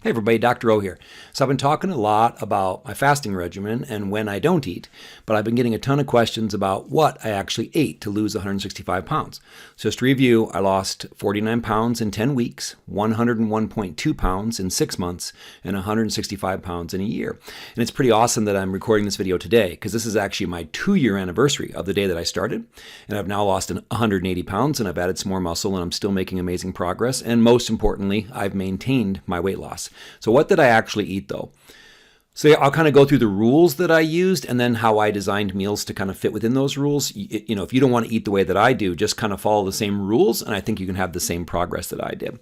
Hey everybody, Dr. O here. So I've been talking a lot about my fasting regimen and when I don't eat, but I've been getting a ton of questions about what I actually ate to lose 165 pounds. So just to review, I lost 49 pounds in 10 weeks, 101.2 pounds in 6 months, and 165 pounds in a year. And it's pretty awesome that I'm recording this video today because this is actually my 2-year anniversary of the day that I started. And I've now lost 180 pounds and I've added some more muscle and I'm still making amazing progress. And most importantly, I've maintained my weight loss. So what did I actually eat though? So I'll kind of go through the rules that I used and then how I designed meals to kind of fit within those rules. You know, if you don't want to eat the way that I do, just kind of follow the same rules and I think you can have the same progress that I did.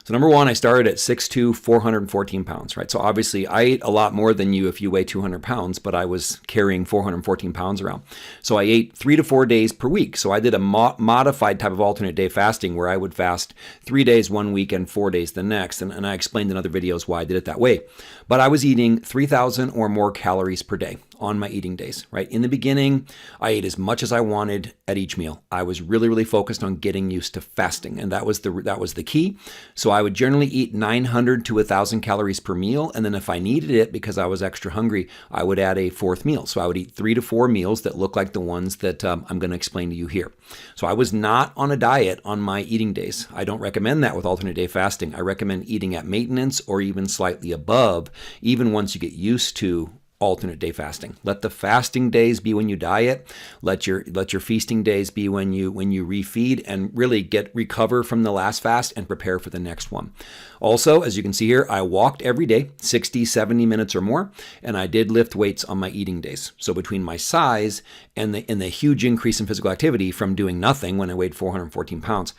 So number one, I started at 6'2", 414 pounds, right? So obviously I ate a lot more than you if you weigh 200 pounds, but I was carrying 414 pounds around. So I ate 3 to 4 days per week. So I did a modified type of alternate day fasting where I would fast 3 days one week and 4 days the next. And I explained in other videos why I did it that way. But I was eating 3,000 or more calories per day on my eating days, right? In the beginning, I ate as much as I wanted at each meal. I was really focused on getting used to fasting, and that was the key. So I would generally eat 900 to 1,000 calories per meal, and then if I needed it because I was extra hungry, I would add a fourth meal. So I would eat 3 to 4 meals that look like the ones that I'm going to explain to you here. So I was not on a diet on my eating days. I don't recommend that with alternate day fasting. I recommend eating at maintenance or even slightly above, even once you get used to alternate day fasting. Let the fasting days be when you diet. Let your feasting days be when you refeed and really recover from the last fast and prepare for the next one. Also, as you can see here, I walked every day, 60, 70 minutes or more, and I did lift weights on my eating days. So between my size and the huge increase in physical activity from doing nothing when I weighed 414 pounds,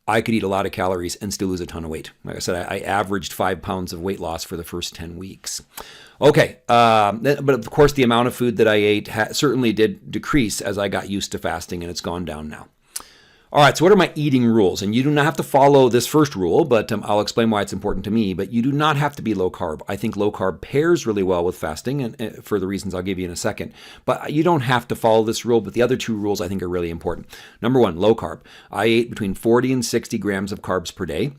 I could eat a lot of calories and still lose a ton of weight. Like I said, I averaged 5 pounds of weight loss for the first 10 weeks. Okay, but of course the amount of food that I ate certainly did decrease as I got used to fasting, and it's gone down now. All right, so what are my eating rules? And you do not have to follow this first rule, but I'll explain why it's important to me. But you do not have to be low carb. I think low carb pairs really well with fasting, and for the reasons I'll give you in a second. But you don't have to follow this rule, but the other 2 rules I think are really important. Number 1, low carb. I ate between 40 and 60 grams of carbs per day.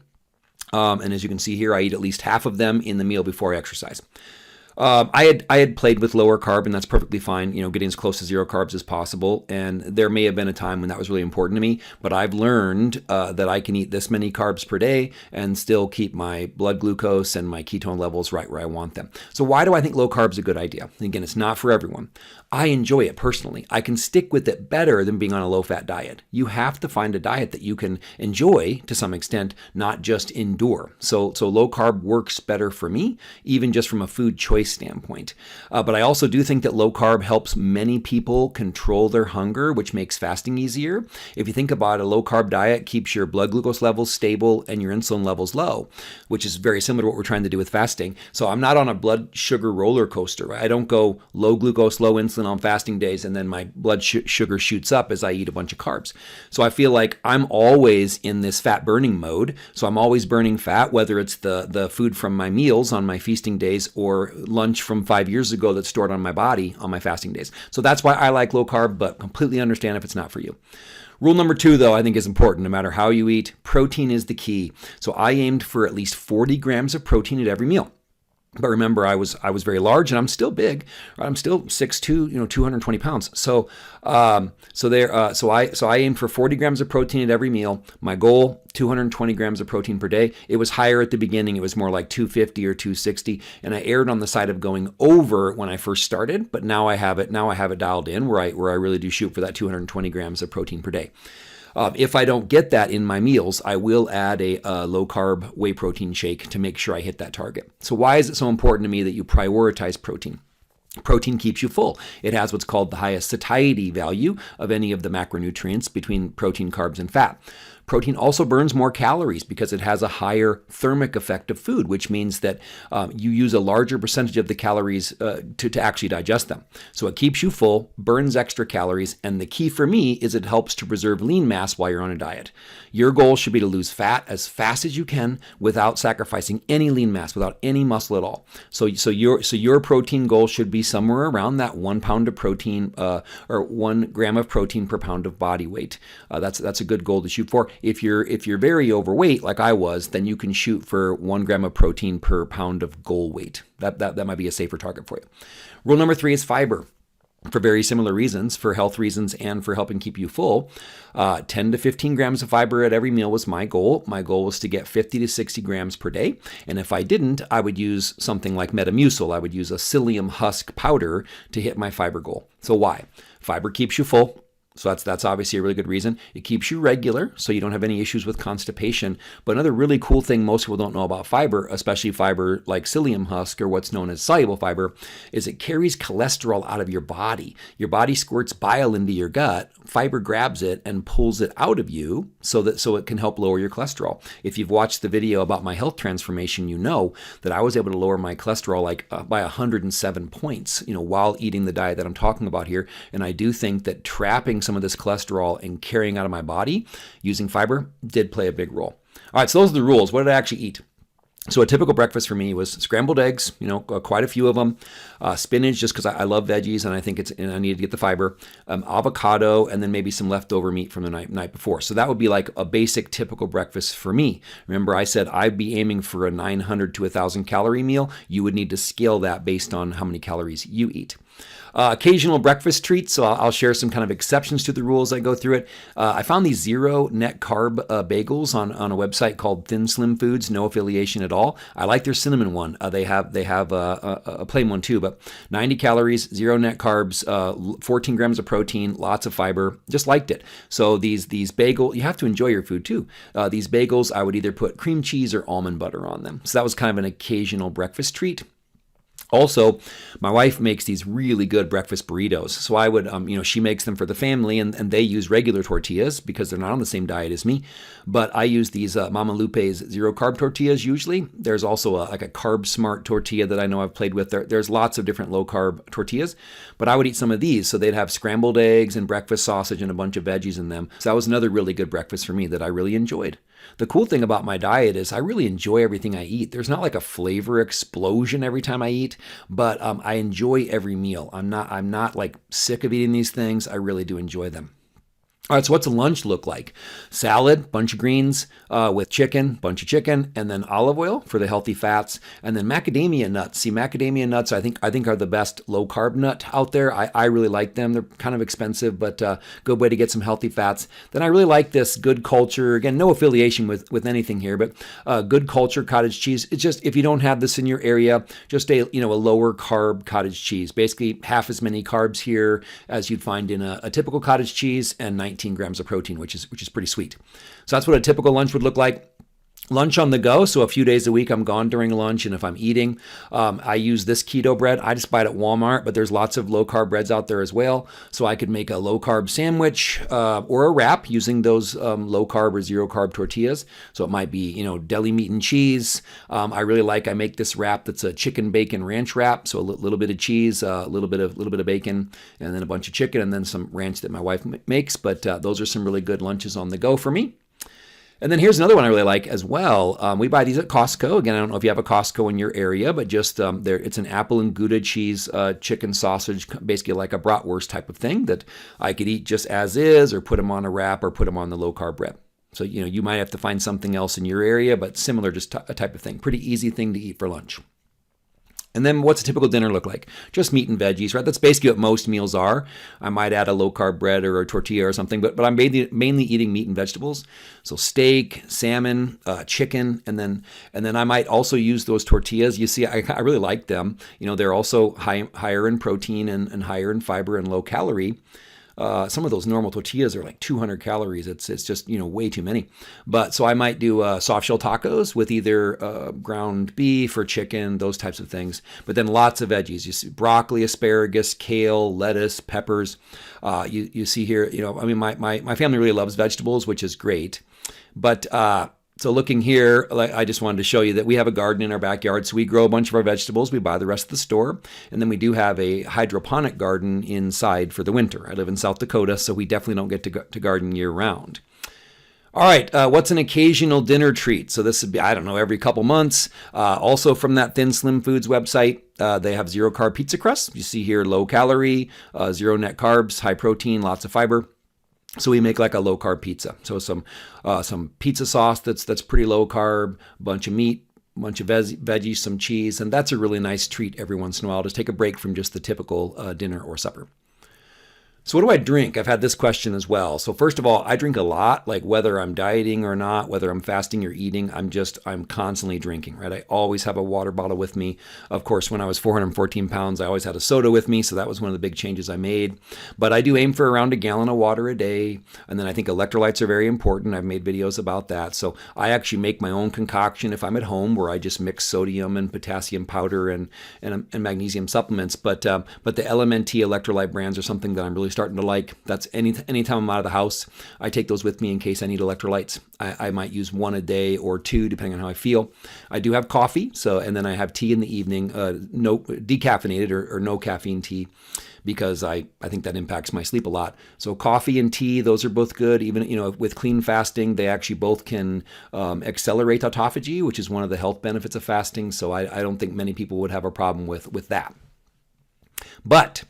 And as you can see here, I eat at least half of them in the meal before I exercise. I had played with lower carb, and that's perfectly fine, you know, getting as close to 0 carbs as possible. And there may have been a time when that was really important to me, but I've learned that I can eat this many carbs per day and still keep my blood glucose and my ketone levels right where I want them. So why do I think low carb is a good idea? Again, it's not for everyone. I enjoy it personally. I can stick with it better than being on a low-fat diet. You have to find a diet that you can enjoy to some extent, not just endure. So low carb works better for me, even just from a food choice standpoint. But I also do think that low carb helps many people control their hunger, which makes fasting easier. If you think about it, a low carb diet keeps your blood glucose levels stable and your insulin levels low, which is very similar to what we're trying to do with fasting. So I'm not on a blood sugar roller coaster. Right? I don't go low glucose, low insulin on fasting days, and then my blood sugar shoots up as I eat a bunch of carbs. So I feel like I'm always in this fat burning mode. So I'm always burning fat, whether it's the food from my meals on my feasting days or lunch from 5 years ago that's stored on my body on my fasting days. So that's why I like low carb, but completely understand if it's not for you. Rule number 2, though, I think is important. No matter how you eat, protein is the key. So I aimed for at least 40 grams of protein at every meal. But remember, I was very large, and I'm still big. Right? I'm still 6'2", 220 pounds. So I aimed for 40 grams of protein at every meal. My goal, 220 grams of protein per day. It was higher at the beginning. It was more like 250 or 260, and I erred on the side of going over when I first started. But now I have it dialed in where I really do shoot for that 220 grams of protein per day. If I don't get that in my meals, I will add a low-carb whey protein shake to make sure I hit that target. So why is it so important to me that you prioritize protein? Protein keeps you full. It has what's called the highest satiety value of any of the macronutrients between protein, carbs, and fat. Protein also burns more calories because it has a higher thermic effect of food, which means that you use a larger percentage of the calories to actually digest them. So it keeps you full, burns extra calories, and the key for me is it helps to preserve lean mass while you're on a diet. Your goal should be to lose fat as fast as you can without sacrificing any lean mass, without any muscle at all. So your protein goal should be be somewhere around that 1 pound of protein or 1 gram of protein per pound of body weight. That's a good goal to shoot for. If you're very overweight, like I was, then you can shoot for 1 gram of protein per pound of goal weight. That might be a safer target for you. Rule number 3 is fiber. For very similar reasons, for health reasons and for helping keep you full. 10 to 15 grams of fiber at every meal was my goal. My goal was to get 50 to 60 grams per day. And if I didn't, I would use something like Metamucil. I would use a psyllium husk powder to hit my fiber goal. So why? Fiber keeps you full. So that's obviously a really good reason. It keeps you regular, so you don't have any issues with constipation. But another really cool thing most people don't know about fiber, especially fiber like psyllium husk or what's known as soluble fiber, is it carries cholesterol out of your body. Your body squirts bile into your gut. Fiber grabs it and pulls it out of you so it can help lower your cholesterol. If you've watched the video about my health transformation, you know that I was able to lower my cholesterol by 107 points, while eating the diet that I'm talking about here. And I do think that trapping some of this cholesterol and carrying out of my body using fiber did play a big role. All right, so those are the rules. What did I actually eat? So a typical breakfast for me was scrambled eggs, quite a few of them, spinach just because I love veggies and I think I needed to get the fiber, avocado, and then maybe some leftover meat from the night before. So that would be like a basic typical breakfast for me. Remember, I said I'd be aiming for a 900 to 1,000 calorie meal. You would need to scale that based on how many calories you eat. Occasional breakfast treats, so I'll share some kind of exceptions to the rules as I go through it. I found these 0 net carb bagels on a website called Thin Slim Foods, no affiliation at all. I like their cinnamon one. They have a plain one too, but 90 calories, 0 net carbs, 14 grams of protein, lots of fiber. Just liked it. So these bagel, you have to enjoy your food too. These bagels, I would either put cream cheese or almond butter on them. So that was kind of an occasional breakfast treat. Also, my wife makes these really good breakfast burritos. So I would, she makes them for the family and they use regular tortillas because they're not on the same diet as me. But I use these Mama Lupe's 0 carb tortillas usually. There's also a Carb Smart tortilla that I know I've played with. There's lots of different low carb tortillas, but I would eat some of these. So they'd have scrambled eggs and breakfast sausage and a bunch of veggies in them. So that was another really good breakfast for me that I really enjoyed. The cool thing about my diet is I really enjoy everything I eat. There's not like a flavor explosion every time I eat, but I enjoy every meal. I'm not like sick of eating these things. I really do enjoy them. All right, so what's a lunch look like? Salad, bunch of greens with chicken, bunch of chicken, and then olive oil for the healthy fats, and then macadamia nuts. See, macadamia nuts I think are the best low carb nut out there. I really like them. They're kind of expensive, but good way to get some healthy fats. Then I really like this Good Culture. Again, no affiliation with anything here, but Good Culture cottage cheese. It's just if you don't have this in your area, just a lower carb cottage cheese. Basically, half as many carbs here as you'd find in a typical cottage cheese, and 19 grams of protein, which is pretty sweet. So that's what a typical lunch would look like. Lunch on the go, so a few days a week I'm gone during lunch, and if I'm eating, I use this keto bread. I just buy it at Walmart, but there's lots of low carb breads out there as well. So I could make a low carb sandwich or a wrap using those low carb or 0 carb tortillas. So it might be deli meat and cheese. I make this wrap that's a chicken bacon ranch wrap. So a little bit of cheese, a little bit of bacon, and then a bunch of chicken, and then some ranch that my wife makes. But those are some really good lunches on the go for me. And then here's another one I really like as well. We buy these at Costco. Again, I don't know if you have a Costco in your area, but just it's an apple and Gouda cheese chicken sausage, basically like a bratwurst type of thing that I could eat just as is, or put them on a wrap, or put them on the low carb bread. So you might have to find something else in your area, but similar, just a type of thing. Pretty easy thing to eat for lunch. And then what's a typical dinner look like? Just meat and veggies, right? That's basically what most meals are. I might add a low carb bread or a tortilla or something, but I'm mainly eating meat and vegetables. So steak, salmon, chicken, and then I might also use those tortillas. You see, I really like them. They're also higher in protein and higher in fiber and low calorie. Some of those normal tortillas are like 200 calories. It's just, way too many. But so I might do soft shell tacos with either ground beef or chicken, those types of things. But then lots of veggies. You see broccoli, asparagus, kale, lettuce, peppers. You see here, my family really loves vegetables, which is great. But so looking here, I just wanted to show you that we have a garden in our backyard. So we grow a bunch of our vegetables. We buy the rest of the store. And then we do have a hydroponic garden inside for the winter. I live in South Dakota, so we definitely don't get to garden year round. All right, what's an occasional dinner treat? So this would be, every couple months. Also from that Thin Slim Foods website, They have zero carb pizza crust. You see here, low calorie, zero net carbs, high protein, lots of fiber. So we make like a low carb pizza. So some pizza sauce that's pretty low carb, bunch of meat, bunch of veggies, some cheese, and that's a really nice treat every once in a while. Just take a break from just the typical dinner or supper. So what do I drink? I've had this question as well. So first of all, I drink a lot, like whether I'm dieting or not, whether I'm fasting or eating, I'm constantly drinking, right? I always have a water bottle with me. Of course, when I was 414 pounds, I always had a soda with me. So that was one of the big changes I made. But I do aim for around a gallon of water a day. And then I think electrolytes are very important. I've made videos about that. So I actually make my own concoction if I'm at home, where I just mix sodium and potassium powder and magnesium supplements. But the LMNT electrolyte brands are something that I'm really starting to like. That's anytime I'm out of the house, I take those with me in case I need electrolytes. I might use one a day or two, depending on how I feel. I do have coffee, and then I have tea in the evening, no decaffeinated or no caffeine tea, because I think that impacts my sleep a lot. So coffee and tea, those are both good. Even with clean fasting, they actually both can accelerate autophagy, which is one of the health benefits of fasting. So I don't think many people would have a problem with that. But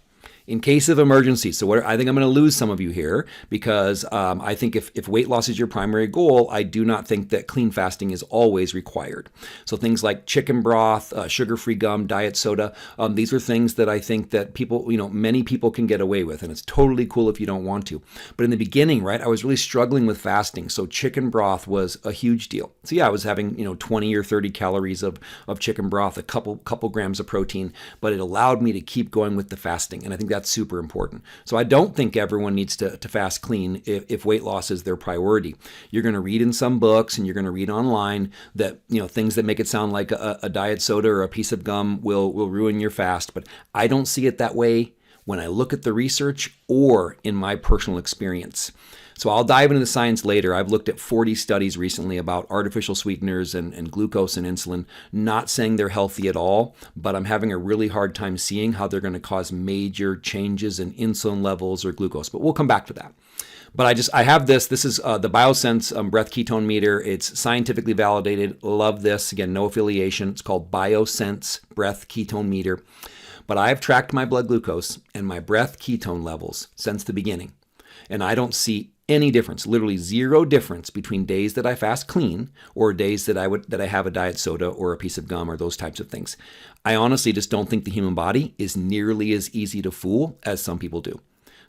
in case of emergency, so I think I'm going to lose some of you here, because I think if weight loss is your primary goal, I do not think that clean fasting is always required. So things like chicken broth, sugar-free gum, diet soda, these are things that I think that many people can get away with, and it's totally cool if you don't want to. But in the beginning, right, I was really struggling with fasting, so chicken broth was a huge deal. So yeah, I was having 20 or 30 calories of chicken broth, a couple grams of protein, but it allowed me to keep going with the fasting, and I think that's super important. So I don't think everyone needs to fast clean if weight loss is their priority. You're going to read in some books and you're going to read online that things that make it sound like a diet soda or a piece of gum will ruin your fast, but I don't see it that way when I look at the research or in my personal experience. So I'll dive into the science later. I've looked at 40 studies recently about artificial sweeteners and glucose and insulin, not saying they're healthy at all, but I'm having a really hard time seeing how they're going to cause major changes in insulin levels or glucose. But we'll come back to that. But I have this. This is the BioSense breath ketone meter. It's scientifically validated. Love this. Again, no affiliation. It's called BioSense breath ketone meter. But I've tracked my blood glucose and my breath ketone levels since the beginning, and I don't see any difference, literally zero difference between days that I fast clean or days that I have a diet soda or a piece of gum or those types of things. I honestly just don't think the human body is nearly as easy to fool as some people do.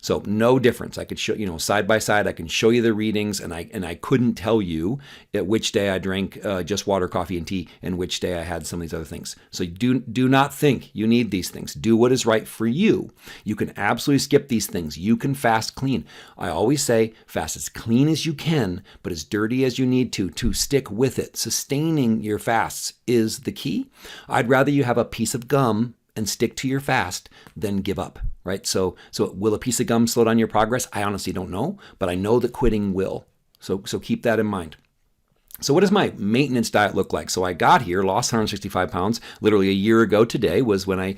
So no difference. I could show, side by side, I can show you the readings, and I couldn't tell you at which day I drank just water, coffee, and tea, and which day I had some of these other things. So do not think you need these things. Do what is right for you. You can absolutely skip these things. You can fast clean. I always say fast as clean as you can, but as dirty as you need to stick with it. Sustaining your fasts is the key. I'd rather you have a piece of gum and stick to your fast than give up, right? So will a piece of gum slow down your progress? I honestly don't know, but I know that quitting will. So keep that in mind. So what does my maintenance diet look like? So I got here, lost 165 pounds. Literally a year ago today was when I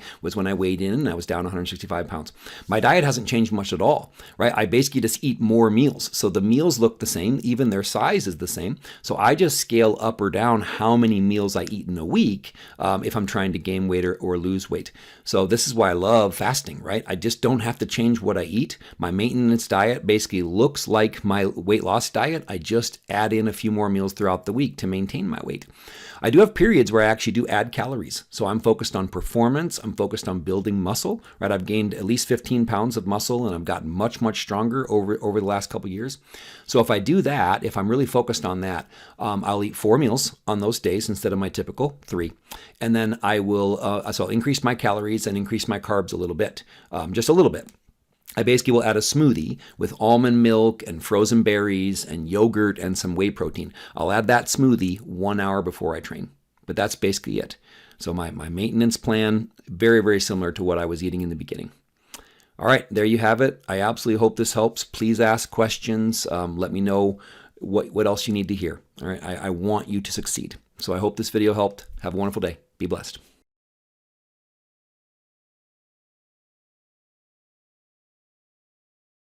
weighed in, and I was down 165 pounds. My diet hasn't changed much at all, right? I basically just eat more meals. So the meals look the same, even their size is the same. So I just scale up or down how many meals I eat in a week if I'm trying to gain weight or lose weight. So this is why I love fasting, right? I just don't have to change what I eat. My maintenance diet basically looks like my weight loss diet. I just add in a few more meals throughout the week to maintain my weight. I do have periods where I actually do add calories. So I'm focused on performance. I'm focused on building muscle, right? I've gained at least 15 pounds of muscle, and I've gotten much, much stronger over the last couple of years. So if I do that, if I'm really focused on that, I'll eat 4 meals on those days instead of my typical 3. And then I will, so I'll increase my calories and increase my carbs a little bit, just a little bit. I basically will add a smoothie with almond milk and frozen berries and yogurt and some whey protein. I'll add that smoothie 1 hour before I train. But that's basically it. So my maintenance plan, very, very similar to what I was eating in the beginning. All right, there you have it. I absolutely hope this helps. Please ask questions. Let me know what else you need to hear. All right, I want you to succeed. So I hope this video helped. Have a wonderful day. Be blessed.